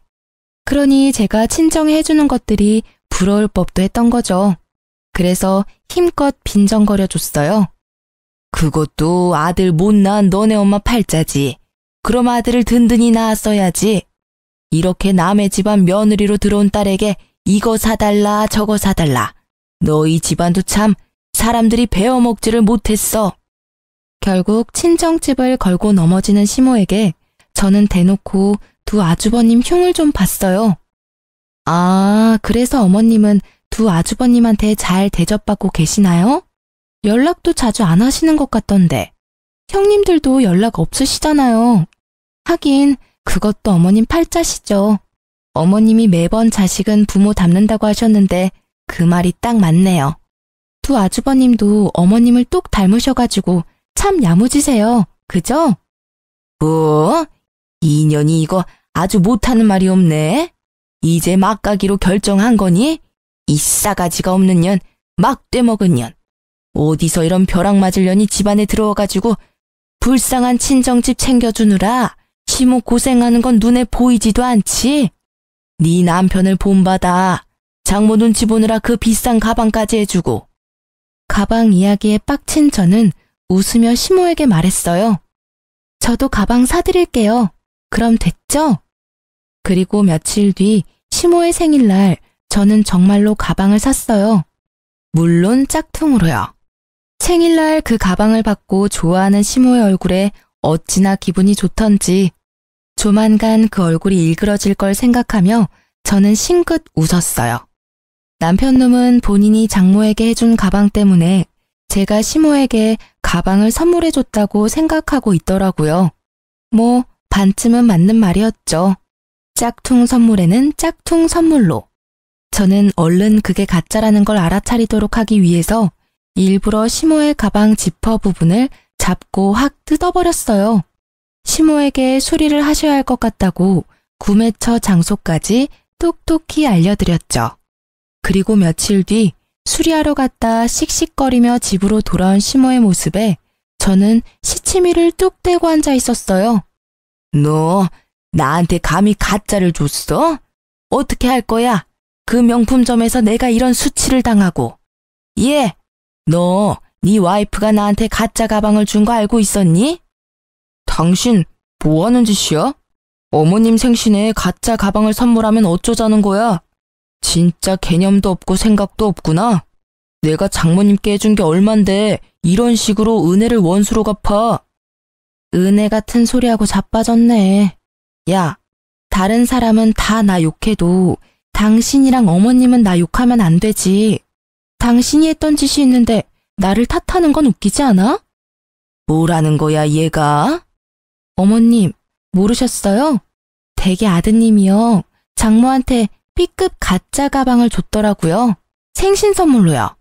그러니 제가 친정에 해주는 것들이 부러울 법도 했던 거죠. 그래서 힘껏 빈정거려 줬어요. 그것도 아들 못 낳은 너네 엄마 팔자지. 그럼 아들을 든든히 낳았어야지. 이렇게 남의 집안 며느리로 들어온 딸에게 이거 사달라 저거 사달라. 너희 집안도 참 사람들이 베어먹지를 못했어. 결국 친정집을 걸고 넘어지는 시모에게 저는 대놓고 두 아주버님 흉을 좀 봤어요. 아, 그래서 어머님은 두 아주버님한테 잘 대접받고 계시나요? 연락도 자주 안 하시는 것 같던데. 형님들도 연락 없으시잖아요. 하긴 그것도 어머님 팔자시죠. 어머님이 매번 자식은 부모 닮는다고 하셨는데 그 말이 딱 맞네요. 두 아주버님도 어머님을 똑 닮으셔가지고 참 야무지세요. 그죠? 뭐? 인연이 이거 아주 못하는 말이 없네. 이제 막가기로 결정한 거니? 이 싸가지가 없는 년, 막대먹은 년. 어디서 이런 벼락 맞을 년이 집안에 들어와가지고 불쌍한 친정집 챙겨주느라 시모 고생하는 건 눈에 보이지도 않지? 네 남편을 본받아. 장모 눈치 보느라 그 비싼 가방까지 해주고. 가방 이야기에 빡친 저는 웃으며 시모에게 말했어요. 저도 가방 사드릴게요. 그럼 됐죠? 그리고 며칠 뒤 시모의 생일날 저는 정말로 가방을 샀어요. 물론 짝퉁으로요. 생일날 그 가방을 받고 좋아하는 시모의 얼굴에 어찌나 기분이 좋던지 조만간 그 얼굴이 일그러질 걸 생각하며 저는 싱긋 웃었어요. 남편놈은 본인이 장모에게 해준 가방 때문에 제가 시모에게 가방을 선물해줬다고 생각하고 있더라고요. 뭐 반쯤은 맞는 말이었죠. 짝퉁 선물에는 짝퉁 선물로. 저는 얼른 그게 가짜라는 걸 알아차리도록 하기 위해서 일부러 시모의 가방 지퍼 부분을 잡고 확 뜯어버렸어요. 시모에게 수리를 하셔야 할 것 같다고 구매처 장소까지 똑똑히 알려드렸죠. 그리고 며칠 뒤 수리하러 갔다 씩씩거리며 집으로 돌아온 시모의 모습에 저는 시치미를 뚝 떼고 앉아 있었어요. 너 나한테 감히 가짜를 줬어? 어떻게 할 거야? 그 명품점에서 내가 이런 수치를 당하고. 예, 너 네 와이프가 나한테 가짜 가방을 준 거 알고 있었니? 당신 뭐 하는 짓이야? 어머님 생신에 가짜 가방을 선물하면 어쩌자는 거야? 진짜 개념도 없고 생각도 없구나. 내가 장모님께 해준 게 얼만데 이런 식으로 은혜를 원수로 갚아. 은혜 같은 소리하고 자빠졌네. 야, 다른 사람은 다 나 욕해도 당신이랑 어머님은 나 욕하면 안 되지. 당신이 했던 짓이 있는데 나를 탓하는 건 웃기지 않아? 뭐라는 거야, 얘가? 어머님, 모르셨어요? 댁의 아드님이요. 장모한테 B급 가짜 가방을 줬더라고요. 생신 선물로요.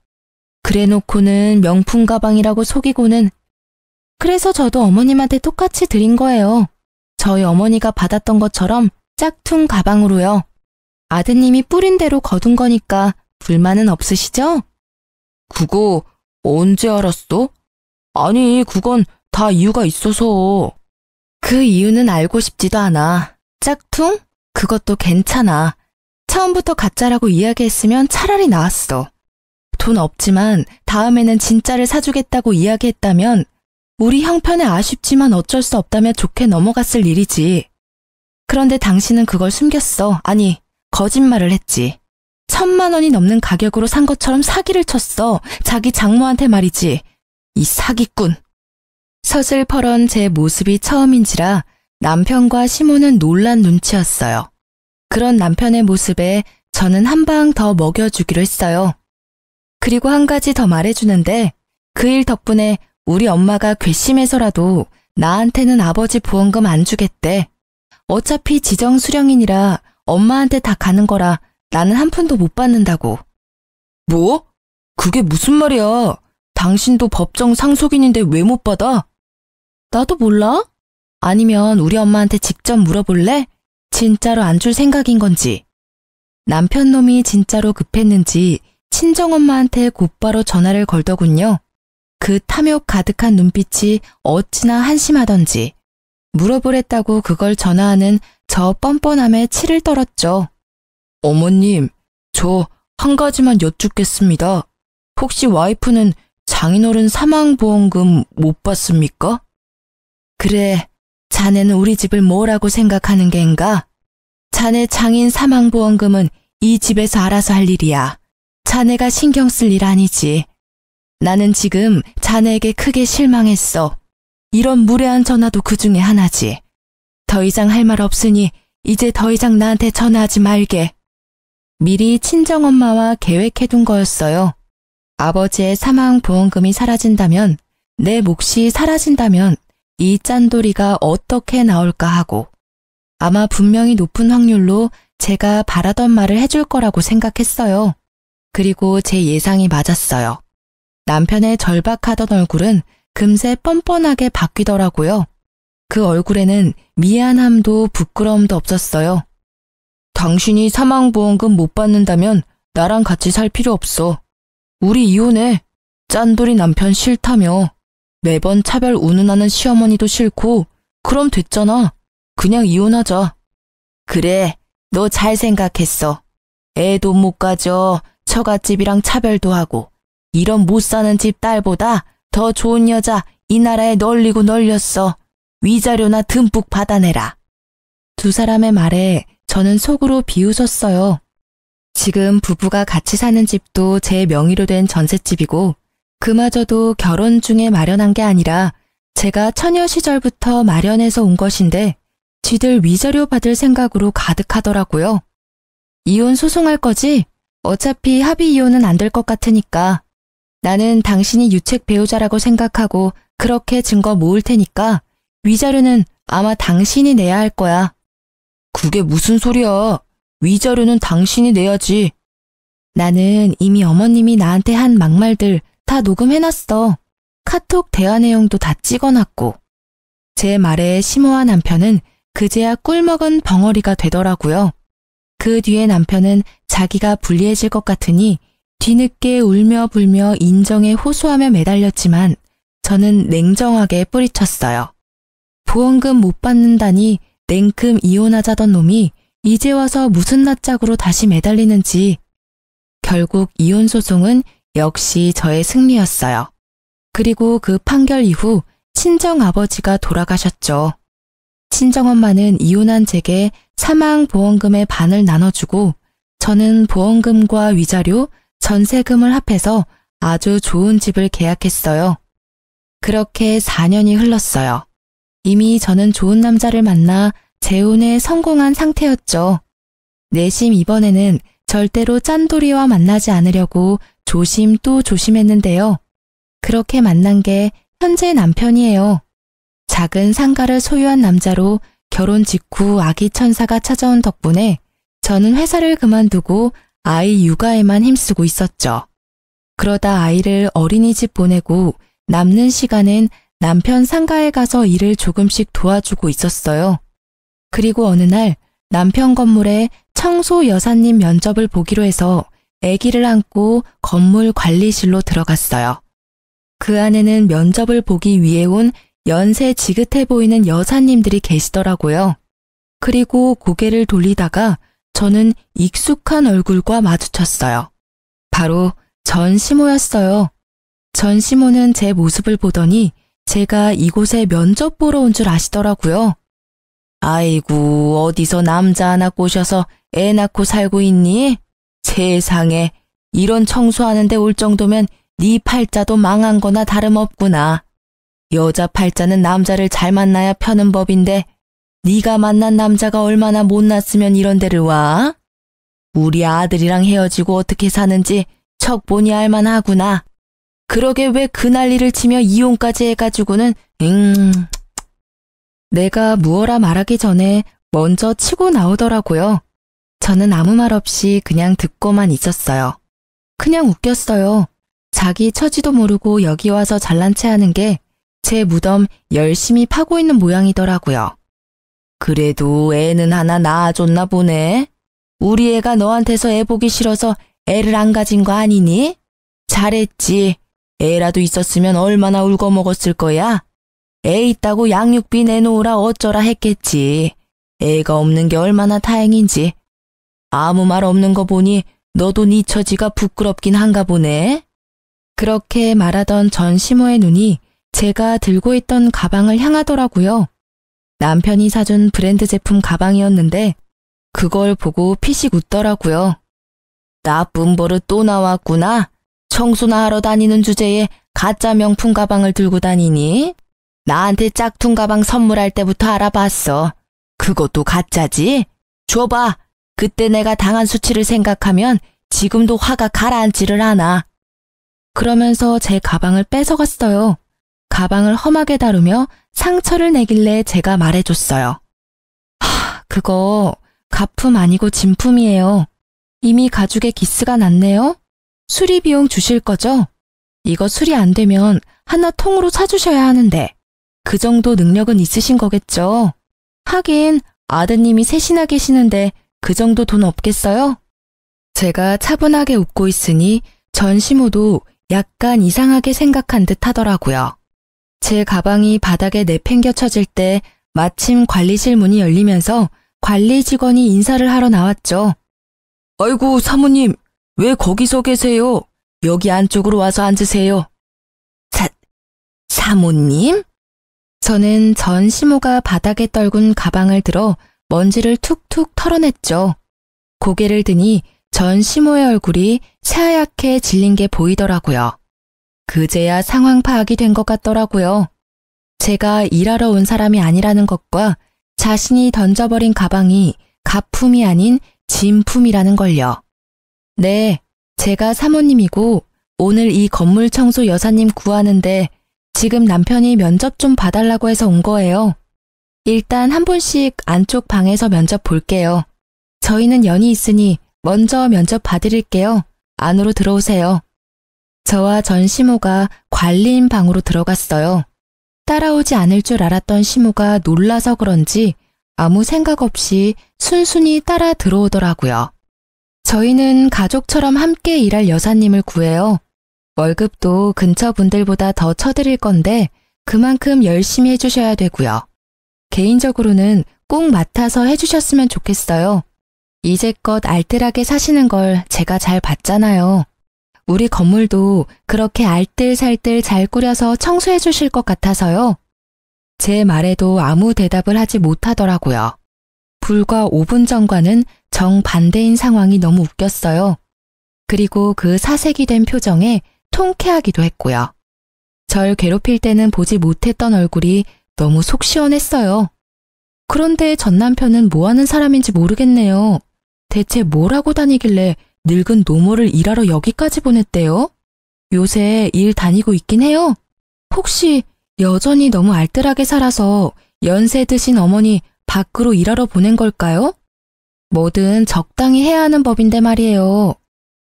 그래놓고는 명품 가방이라고 속이고는. 그래서 저도 어머님한테 똑같이 드린 거예요. 저희 어머니가 받았던 것처럼 짝퉁 가방으로요. 아드님이 뿌린 대로 거둔 거니까 불만은 없으시죠? 그거 언제 알았어? 아니, 그건 다 이유가 있어서. 그 이유는 알고 싶지도 않아. 짝퉁? 그것도 괜찮아. 처음부터 가짜라고 이야기했으면 차라리 나았어. 돈 없지만 다음에는 진짜를 사주겠다고 이야기했다면 우리 형편에 아쉽지만 어쩔 수 없다며 좋게 넘어갔을 일이지. 그런데 당신은 그걸 숨겼어. 아니, 거짓말을 했지. 1,000만 원이 넘는 가격으로 산 것처럼 사기를 쳤어. 자기 장모한테 말이지. 이 사기꾼. 서슬퍼런 제 모습이 처음인지라 남편과 시모는 놀란 눈치였어요. 그런 남편의 모습에 저는 한 방 더 먹여주기로 했어요. 그리고 한 가지 더 말해주는데 그 일 덕분에 우리 엄마가 괘씸해서라도 나한테는 아버지 보험금 안 주겠대. 어차피 지정수령이니라 엄마한테 다 가는 거라 나는 한 푼도 못 받는다고. 뭐? 그게 무슨 말이야? 당신도 법정 상속인인데 왜 못 받아? 나도 몰라? 아니면 우리 엄마한테 직접 물어볼래? 진짜로 안 줄 생각인 건지. 남편 놈이 진짜로 급했는지 친정엄마한테 곧바로 전화를 걸더군요. 그 탐욕 가득한 눈빛이 어찌나 한심하던지 물어보랬다고 그걸 전화하는 저 뻔뻔함에 치를 떨었죠. 어머님, 저 한 가지만 여쭙겠습니다. 혹시 와이프는 장인어른 사망보험금 못 받습니까? 그래, 자네는 우리 집을 뭐라고 생각하는 겐가? 자네 장인 사망보험금은 이 집에서 알아서 할 일이야. 자네가 신경 쓸 일 아니지. 나는 지금 자네에게 크게 실망했어. 이런 무례한 전화도 그 중에 하나지. 더 이상 할 말 없으니 이제 더 이상 나한테 전화하지 말게. 미리 친정엄마와 계획해둔 거였어요. 아버지의 사망보험금이 사라진다면, 내 몫이 사라진다면 이 짠돌이가 어떻게 나올까 하고 아마 분명히 높은 확률로 제가 바라던 말을 해줄 거라고 생각했어요. 그리고 제 예상이 맞았어요. 남편의 절박하던 얼굴은 금세 뻔뻔하게 바뀌더라고요. 그 얼굴에는 미안함도 부끄러움도 없었어요. 당신이 사망보험금 못 받는다면 나랑 같이 살 필요 없어. 우리 이혼해. 짠돌이 남편 싫다며. 매번 차별 운운하는 시어머니도 싫고 그럼 됐잖아. 그냥 이혼하자. 그래, 너 잘 생각했어. 애도 못 가져. 처갓집이랑 차별도 하고 이런 못 사는 집 딸보다 더 좋은 여자 이 나라에 널리고 널렸어. 위자료나 듬뿍 받아내라. 두 사람의 말에 저는 속으로 비웃었어요. 지금 부부가 같이 사는 집도 제 명의로 된 전셋집이고 그마저도 결혼 중에 마련한 게 아니라 제가 처녀 시절부터 마련해서 온 것인데 쥐들 위자료 받을 생각으로 가득하더라고요. 이혼 소송할 거지? 어차피 합의 이혼은 안 될 것 같으니까. 나는 당신이 유책 배우자라고 생각하고 그렇게 증거 모을 테니까 위자료는 아마 당신이 내야 할 거야. 그게 무슨 소리야. 위자료는 당신이 내야지. 나는 이미 어머님이 나한테 한 막말들 다 녹음해놨어. 카톡 대화 내용도 다 찍어놨고. 제 말에 심오한 남편은 그제야 꿀먹은 벙어리가 되더라고요. 그 뒤에 남편은 자기가 불리해질 것 같으니 뒤늦게 울며 불며 인정에 호소하며 매달렸지만 저는 냉정하게 뿌리쳤어요. 보험금 못 받는다니 냉큼 이혼하자던 놈이 이제 와서 무슨 낯짝으로 다시 매달리는지. 결국 이혼 소송은 역시 저의 승리였어요. 그리고 그 판결 이후 친정아버지가 돌아가셨죠. 친정엄마는 이혼한 제게 사망보험금의 반을 나눠주고 저는 보험금과 위자료, 전세금을 합해서 아주 좋은 집을 계약했어요. 그렇게 4년이 흘렀어요. 이미 저는 좋은 남자를 만나 재혼에 성공한 상태였죠. 내심 이번에는 절대로 짠돌이와 만나지 않으려고 조심 또 조심했는데요. 그렇게 만난 게 현재 남편이에요. 작은 상가를 소유한 남자로 결혼 직후 아기 천사가 찾아온 덕분에 저는 회사를 그만두고 아이 육아에만 힘쓰고 있었죠. 그러다 아이를 어린이집 보내고 남는 시간엔 남편 상가에 가서 일을 조금씩 도와주고 있었어요. 그리고 어느 날 남편 건물에 청소 여사님 면접을 보기로 해서 아기를 안고 건물 관리실로 들어갔어요. 그 안에는 면접을 보기 위해 온 연세 지긋해 보이는 여사님들이 계시더라고요. 그리고 고개를 돌리다가 저는 익숙한 얼굴과 마주쳤어요. 바로 전시모였어요. 전시모는 제 모습을 보더니 제가 이곳에 면접 보러 온 줄 아시더라고요. 아이고, 어디서 남자 하나 꼬셔서 애 낳고 살고 있니? 세상에, 이런 청소하는데 올 정도면 네 팔자도 망한 거나 다름없구나. 여자 팔자는 남자를 잘 만나야 펴는 법인데 네가 만난 남자가 얼마나 못났으면 이런 데를 와? 우리 아들이랑 헤어지고 어떻게 사는지 척 보니 알만하구나. 그러게 왜 그 난리를 치며 이혼까지 해가지고는 내가 무어라 말하기 전에 먼저 치고 나오더라고요. 저는 아무 말 없이 그냥 듣고만 있었어요. 그냥 웃겼어요. 자기 처지도 모르고 여기 와서 잘난 체 하는 게 제 무덤 열심히 파고 있는 모양이더라고요. 그래도 애는 하나 낳아줬나 보네. 우리 애가 너한테서 애 보기 싫어서 애를 안 가진 거 아니니? 잘했지. 애라도 있었으면 얼마나 울고 먹었을 거야. 애 있다고 양육비 내놓으라 어쩌라 했겠지. 애가 없는 게 얼마나 다행인지. 아무 말 없는 거 보니 너도 네 처지가 부끄럽긴 한가 보네. 그렇게 말하던 전시모의 눈이 제가 들고 있던 가방을 향하더라고요. 남편이 사준 브랜드 제품 가방이었는데 그걸 보고 피식 웃더라고요. 나쁜 버릇 또 나왔구나. 청소나 하러 다니는 주제에 가짜 명품 가방을 들고 다니니? 나한테 짝퉁 가방 선물할 때부터 알아봤어. 그것도 가짜지? 줘봐. 그때 내가 당한 수치를 생각하면 지금도 화가 가라앉지를 않아. 그러면서 제 가방을 뺏어갔어요. 가방을 험하게 다루며 상처를 내길래 제가 말해줬어요. 그거 가품 아니고 진품이에요. 이미 가죽에 기스가 났네요. 수리 비용 주실 거죠? 이거 수리 안 되면 하나 통으로 사주셔야 하는데 그 정도 능력은 있으신 거겠죠? 하긴 아드님이 셋이나 계시는데 그 정도 돈 없겠어요? 제가 차분하게 웃고 있으니 전시모도 약간 이상하게 생각한 듯 하더라고요. 제 가방이 바닥에 내팽겨쳐질 때 마침 관리실 문이 열리면서 관리 직원이 인사를 하러 나왔죠. 아이고 사모님, 왜 거기서 계세요? 여기 안쪽으로 와서 앉으세요. 사모님? 저는 전시모가 바닥에 떨군 가방을 들어 먼지를 툭툭 털어냈죠. 고개를 드니 전시모의 얼굴이 새하얗게 질린 게 보이더라고요. 그제야 상황 파악이 된 것 같더라고요. 제가 일하러 온 사람이 아니라는 것과 자신이 던져버린 가방이 가품이 아닌 진품이라는 걸요. 네, 제가 사모님이고 오늘 이 건물 청소 여사님 구하는데 지금 남편이 면접 좀 봐달라고 해서 온 거예요. 일단 한 분씩 안쪽 방에서 면접 볼게요. 저희는 연이 있으니 먼저 면접 봐드릴게요. 안으로 들어오세요. 저와 전시모가 관리인 방으로 들어갔어요. 따라오지 않을 줄 알았던 시모가 놀라서 그런지 아무 생각 없이 순순히 따라 들어오더라고요. 저희는 가족처럼 함께 일할 여사님을 구해요. 월급도 근처 분들보다 더 쳐드릴 건데 그만큼 열심히 해주셔야 되고요. 개인적으로는 꼭 맡아서 해주셨으면 좋겠어요. 이제껏 알뜰하게 사시는 걸 제가 잘 봤잖아요. 우리 건물도 그렇게 알뜰살뜰 잘 꾸려서 청소해 주실 것 같아서요. 제 말에도 아무 대답을 하지 못하더라고요. 불과 5분 전과는 정반대인 상황이 너무 웃겼어요. 그리고 그 사색이 된 표정에 통쾌하기도 했고요. 절 괴롭힐 때는 보지 못했던 얼굴이 너무 속 시원했어요. 그런데 전 남편은 뭐 하는 사람인지 모르겠네요. 대체 뭘 하고 다니길래 늙은 노모를 일하러 여기까지 보냈대요? 요새 일 다니고 있긴 해요? 혹시 여전히 너무 알뜰하게 살아서 연세 드신 어머니 밖으로 일하러 보낸 걸까요? 뭐든 적당히 해야 하는 법인데 말이에요.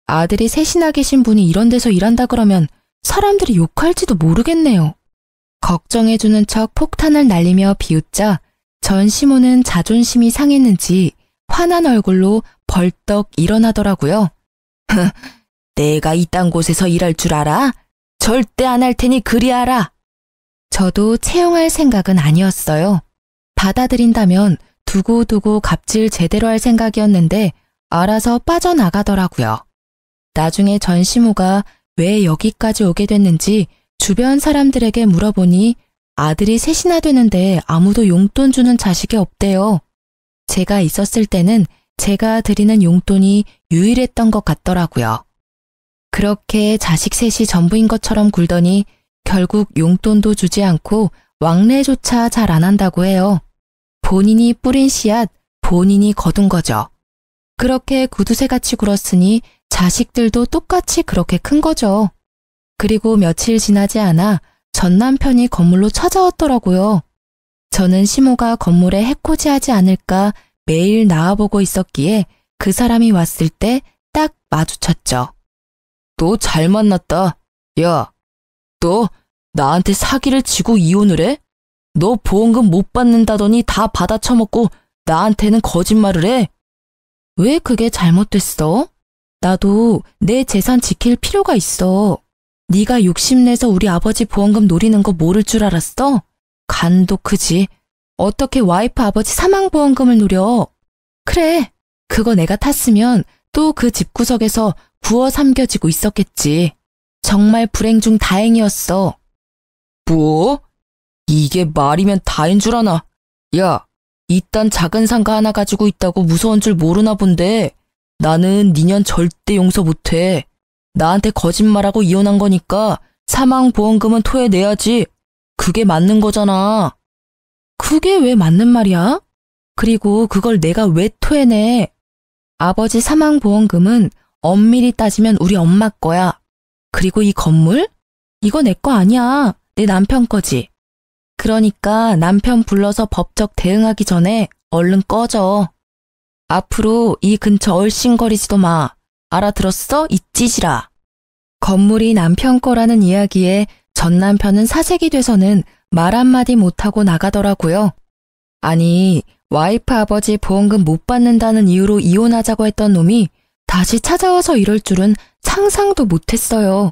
아들이 셋이나 계신 분이 이런 데서 일한다 그러면 사람들이 욕할지도 모르겠네요. 걱정해주는 척 폭탄을 날리며 비웃자 전시모는 자존심이 상했는지 화난 얼굴로 벌떡 일어나더라고요. 내가 이딴 곳에서 일할 줄 알아? 절대 안 할 테니 그리 알아. 저도 채용할 생각은 아니었어요. 받아들인다면 두고두고 갑질 제대로 할 생각이었는데 알아서 빠져나가더라고요. 나중에 전시모가 왜 여기까지 오게 됐는지 주변 사람들에게 물어보니 아들이 셋이나 되는데 아무도 용돈 주는 자식이 없대요. 제가 있었을 때는 제가 드리는 용돈이 유일했던 것 같더라고요. 그렇게 자식 셋이 전부인 것처럼 굴더니 결국 용돈도 주지 않고 왕래조차 잘 안 한다고 해요. 본인이 뿌린 씨앗, 본인이 거둔 거죠. 그렇게 구두쇠같이 굴었으니 자식들도 똑같이 그렇게 큰 거죠. 그리고 며칠 지나지 않아 전 남편이 건물로 찾아왔더라고요. 저는 시모가 건물에 해코지하지 않을까 매일 나와보고 있었기에 그 사람이 왔을 때 딱 마주쳤죠. 너 잘 만났다. 야, 너 나한테 사기를 치고 이혼을 해? 너 보험금 못 받는다더니 다 받아 처먹고 나한테는 거짓말을 해? 왜 그게 잘못됐어? 나도 내 재산 지킬 필요가 있어. 네가 욕심내서 우리 아버지 보험금 노리는 거 모를 줄 알았어? 간도 크지. 어떻게 와이프 아버지 사망보험금을 노려? 그래, 그거 내가 탔으면 또 그 집구석에서 구워 삼겨지고 있었겠지. 정말 불행 중 다행이었어. 뭐? 이게 말이면 다인 줄 아나? 야, 이딴 작은 상가 하나 가지고 있다고 무서운 줄 모르나 본데 나는 니년 절대 용서 못해. 나한테 거짓말하고 이혼한 거니까 사망보험금은 토해내야지. 그게 맞는 거잖아. 그게 왜 맞는 말이야? 그리고 그걸 내가 왜 토해내? 아버지 사망보험금은 엄밀히 따지면 우리 엄마 거야. 그리고 이 건물? 이거 내 거 아니야. 내 남편 거지. 그러니까 남편 불러서 법적 대응하기 전에 얼른 꺼져. 앞으로 이 근처 얼씬거리지도 마. 알아들었어? 이 찌질아. 건물이 남편 거라는 이야기에 전 남편은 사색이 돼서는 말 한마디 못하고 나가더라고요. 아니, 와이프 아버지 보험금 못 받는다는 이유로 이혼하자고 했던 놈이 다시 찾아와서 이럴 줄은 상상도 못했어요.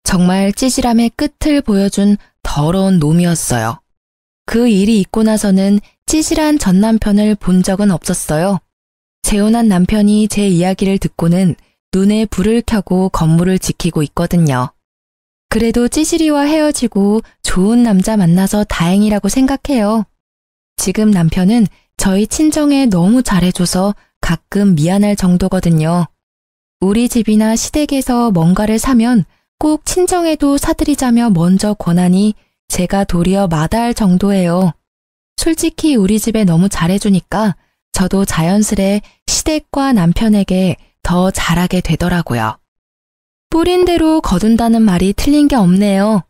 정말 찌질함의 끝을 보여준 더러운 놈이었어요. 그 일이 있고 나서는 찌질한 전 남편을 본 적은 없었어요. 재혼한 남편이 제 이야기를 듣고는 눈에 불을 켜고 건물을 지키고 있거든요. 그래도 찌질이와 헤어지고 좋은 남자 만나서 다행이라고 생각해요. 지금 남편은 저희 친정에 너무 잘해줘서 가끔 미안할 정도거든요. 우리 집이나 시댁에서 뭔가를 사면 꼭 친정에도 사드리자며 먼저 권하니 제가 도리어 마다할 정도예요. 솔직히 우리 집에 너무 잘해주니까 저도 자연스레 시댁과 남편에게 더 잘하게 되더라고요. 뿌린 대로 거둔다는 말이 틀린 게 없네요.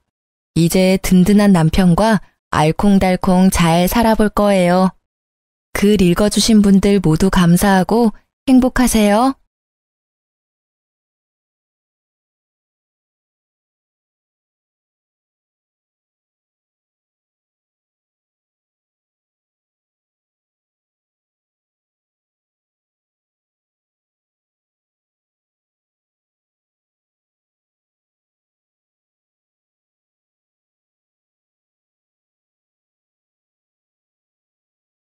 이제 든든한 남편과 알콩달콩 잘 살아볼 거예요. 글 읽어주신 분들 모두 감사하고 행복하세요.